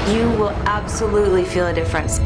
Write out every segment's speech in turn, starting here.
You will absolutely feel a difference.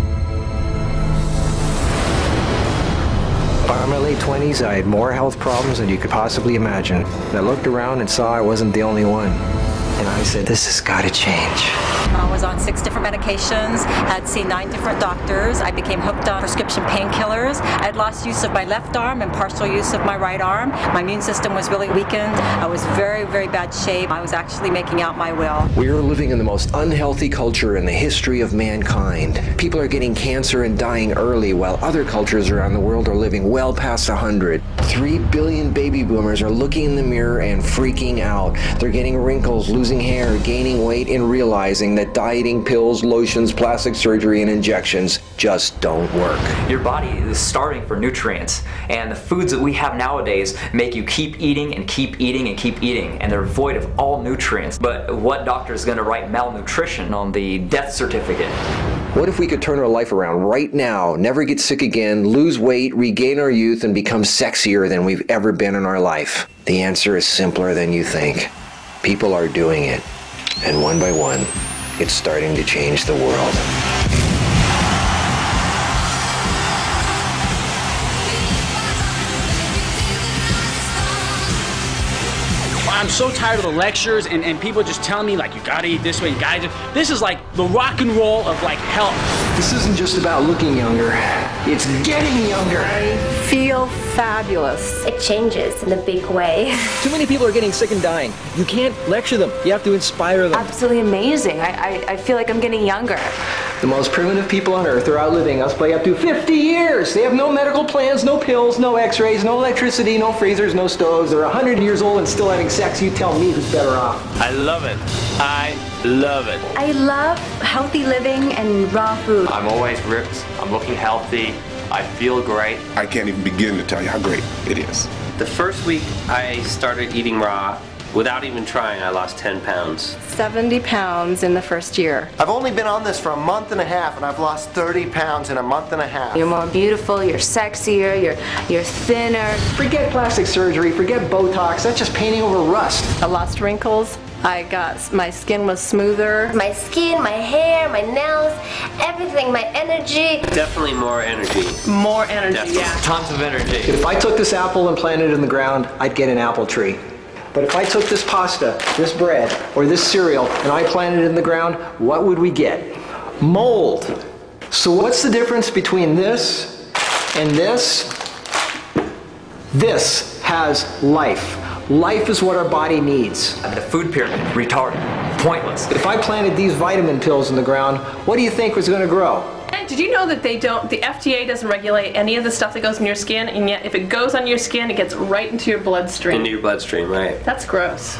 By my late 20s, I had more health problems than you could possibly imagine. And I looked around and saw I wasn't the only one. And I said, this has got to change. I was on 6 different medications, had seen 9 different doctors. I became hooked on prescription painkillers. I had lost use of my left arm and partial use of my right arm. My immune system was really weakened. I was very, very bad shape. I was actually making out my will. We are living in the most unhealthy culture in the history of mankind. People are getting cancer and dying early, while other cultures around the world are living well past 100. 3 billion baby boomers are looking in the mirror and freaking out. They're getting wrinkles, losing hair, gaining weight, and realizing that dieting, pills, lotions, plastic surgery, and injections just don't work. Your body is starving for nutrients, and the foods that we have nowadays make you keep eating and keep eating and keep eating, and they're void of all nutrients. But what doctor is going to write malnutrition on the death certificate? What if we could turn our life around right now, never get sick again, lose weight, regain our youth, and become sexier than we've ever been in our life? The answer is simpler than you think. People are doing it, and one by one, it's starting to change the world. I'm so tired of the lectures and people just telling me like, you gotta eat this way, you gotta do. This is like the rock and roll of like health. This isn't just about looking younger, it's getting younger. I feel fabulous. It changes in a big way. Too many people are getting sick and dying. You can't lecture them, you have to inspire them. Absolutely amazing. I feel like I'm getting younger. The most primitive people on earth are outliving us by up to 50 years. They have no medical plans, no pills, no x-rays, no electricity, no freezers, no stoves. They're 100 years old and still having sex. You tell me who's better off. I love it. I love it. I love healthy living and raw food. I'm always ripped. I'm looking healthy. I feel great. I can't even begin to tell you how great it is. The first week I started eating raw. Without even trying, I lost 10 pounds. 70 pounds in the first year. I've only been on this for a month and a half, and I've lost 30 pounds in a month and a half. You're more beautiful, you're sexier, you're thinner. Forget plastic surgery, forget Botox, that's just painting over rust. I lost wrinkles. My skin was smoother. My skin, my hair, my nails, everything, my energy. Definitely more energy. More energy, Definitely. yeah. Tons of energy. If I took this apple and planted it in the ground, I'd get an apple tree. But if I took this pasta, this bread, or this cereal, and I planted it in the ground, what would we get? Mold. So what's the difference between this and this? This has life. Life is what our body needs. The food pyramid, retarded, pointless. If I planted these vitamin pills in the ground, what do you think was going to grow? And did you know that the FDA doesn't regulate any of the stuff that goes in your skin, and yet if it goes on your skin, it gets right into your bloodstream? Into your bloodstream, right. That's gross.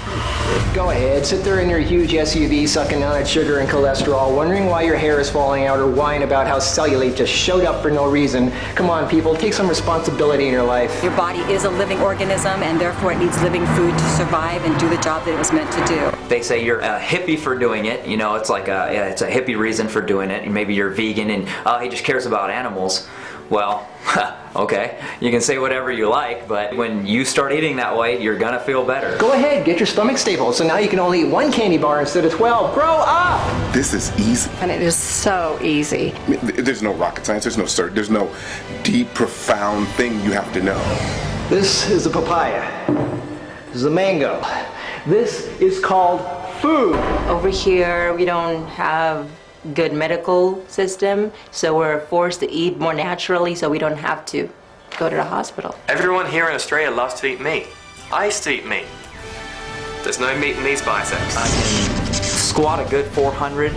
Go ahead, sit there in your huge SUV sucking down that sugar and cholesterol, wondering why your hair is falling out or whine about how cellulite just showed up for no reason. Come on, people, take some responsibility in your life. Your body is a living organism, and therefore it needs living food to survive and do the job that it was meant to do. They say you're a hippie for doing it. You know, it's like it's a hippie reason for doing it. Maybe you're vegan and he just cares about animals. Well, okay, you can say whatever you like, but when you start eating that way, you're gonna feel better. Go ahead, get your stomach stable, so now you can only eat 1 candy bar instead of 12. Grow up! This is easy. And it is so easy. There's no rocket science, there's no deep, profound thing you have to know. This is a papaya. This is a mango. This is called food. Over here, we don't have good medical system, so we're forced to eat more naturally so we don't have to go to the hospital. Everyone here in Australia loves to eat meat. I used to eat meat. There's no meat in these biceps. I can squat a good 400,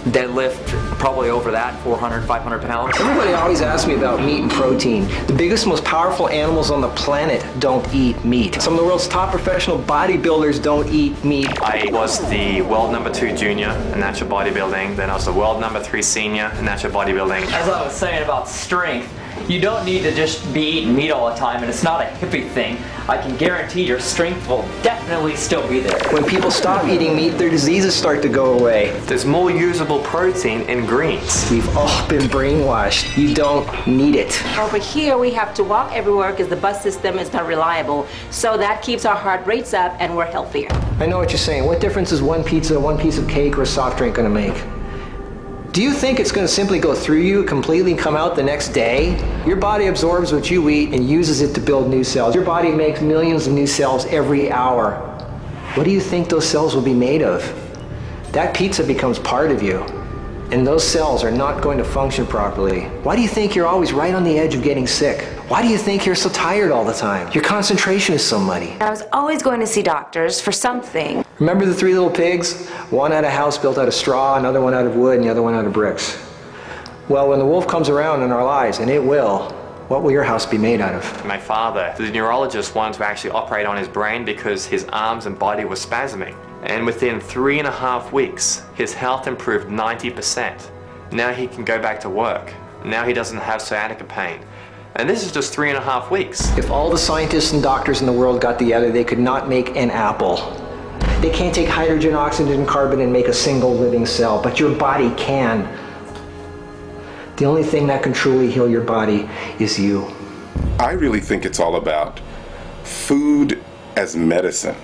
deadlift probably over that, 400, 500 pounds. Everybody always asks me about meat and protein. The biggest, most powerful animals on the planet don't eat meat. Some of the world's top professional bodybuilders don't eat meat. I was the world #2 junior in natural bodybuilding, then I was the world #3 senior in natural bodybuilding. As I was saying about strength, you don't need to just be eating meat all the time, and it's not a hippie thing. I can guarantee your strength will definitely still be there. When people stop eating meat, their diseases start to go away. There's more usable protein in greens. We've all been brainwashed. You don't need it. Over here, we have to walk everywhere because the bus system is not reliable. So that keeps our heart rates up and we're healthier. I know what you're saying. What difference is one pizza, one piece of cake, or a soft drink going to make? Do you think it's going to simply go through you completely and come out the next day? Your body absorbs what you eat and uses it to build new cells. Your body makes millions of new cells every hour. What do you think those cells will be made of? That pizza becomes part of you, and those cells are not going to function properly. Why do you think you're always right on the edge of getting sick? Why do you think you're so tired all the time? Your concentration is so muddy. I was always going to see doctors for something. Remember the three little pigs? One had a house built out of straw, another one out of wood, and the other one out of bricks. Well, when the wolf comes around in our lives, and it will, what will your house be made out of? My father, the neurologist, wanted to actually operate on his brain because his arms and body were spasming. And within 3.5 weeks, his health improved 90%. Now he can go back to work. Now he doesn't have sciatica pain. And this is just 3.5 weeks. If all the scientists and doctors in the world got together, they could not make an apple. They can't take hydrogen, oxygen, and carbon and make a single living cell, but your body can. The only thing that can truly heal your body is you. I really think it's all about food as medicine,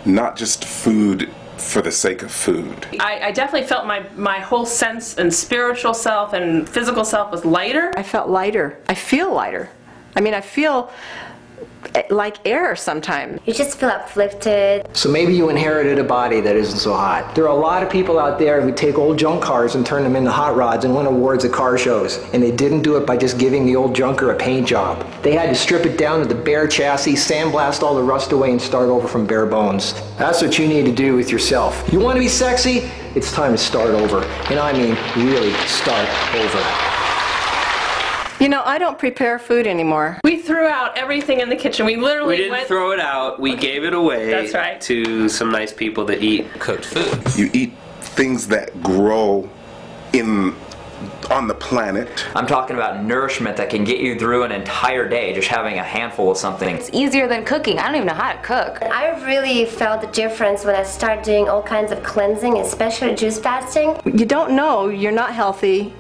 not just food for the sake of food. I definitely felt my whole sense and spiritual self and physical self was lighter. I felt lighter. I feel lighter. I mean, I feel like air sometimes. You just feel uplifted. So maybe you inherited a body that isn't so hot. There are a lot of people out there who take old junk cars and turn them into hot rods and win awards at car shows. And they didn't do it by just giving the old junker a paint job. They had to strip it down to the bare chassis, sandblast all the rust away, and start over from bare bones. That's what you need to do with yourself. You want to be sexy? It's time to start over. And I mean really start over. You know, I don't prepare food anymore. We threw out everything in the kitchen. We literally We didn't throw it out. We gave it away. That's right. To some nice people that eat cooked food. You eat things that grow on the planet. I'm talking about nourishment that can get you through an entire day just having a handful of something. It's easier than cooking. I don't even know how to cook. I really felt the difference when I started doing all kinds of cleansing, especially juice fasting. You don't know you're not healthy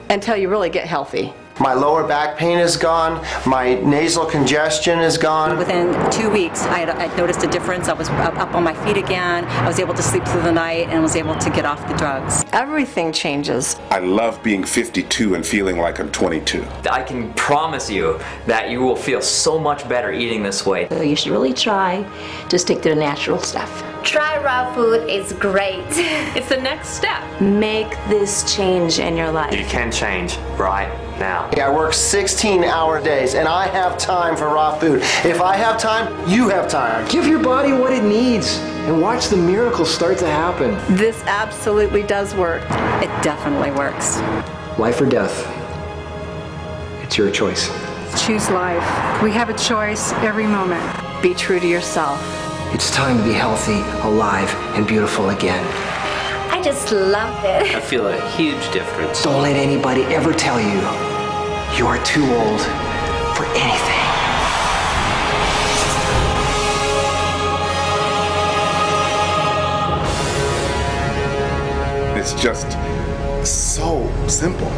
until you really get healthy. My lower back pain is gone. My nasal congestion is gone. Within 2 weeks, I noticed a difference. I was up on my feet again. I was able to sleep through the night and was able to get off the drugs. Everything changes. I love being 52 and feeling like I'm 22. I can promise you that you will feel so much better eating this way. So you should really try to stick to the natural stuff. Try raw food, it's great. It's the next step. Make this change in your life. You can change right now. I work 16-hour days and I have time for raw food. If I have time, you have time. Give your body what it needs and watch the miracles start to happen. This absolutely does work. It definitely works. Life or death. It's your choice. Choose life. We have a choice every moment. Be true to yourself. It's time to be healthy, alive, and beautiful again. I just love it. I feel a huge difference. Don't let anybody ever tell you you are too old for anything. It's just so simple.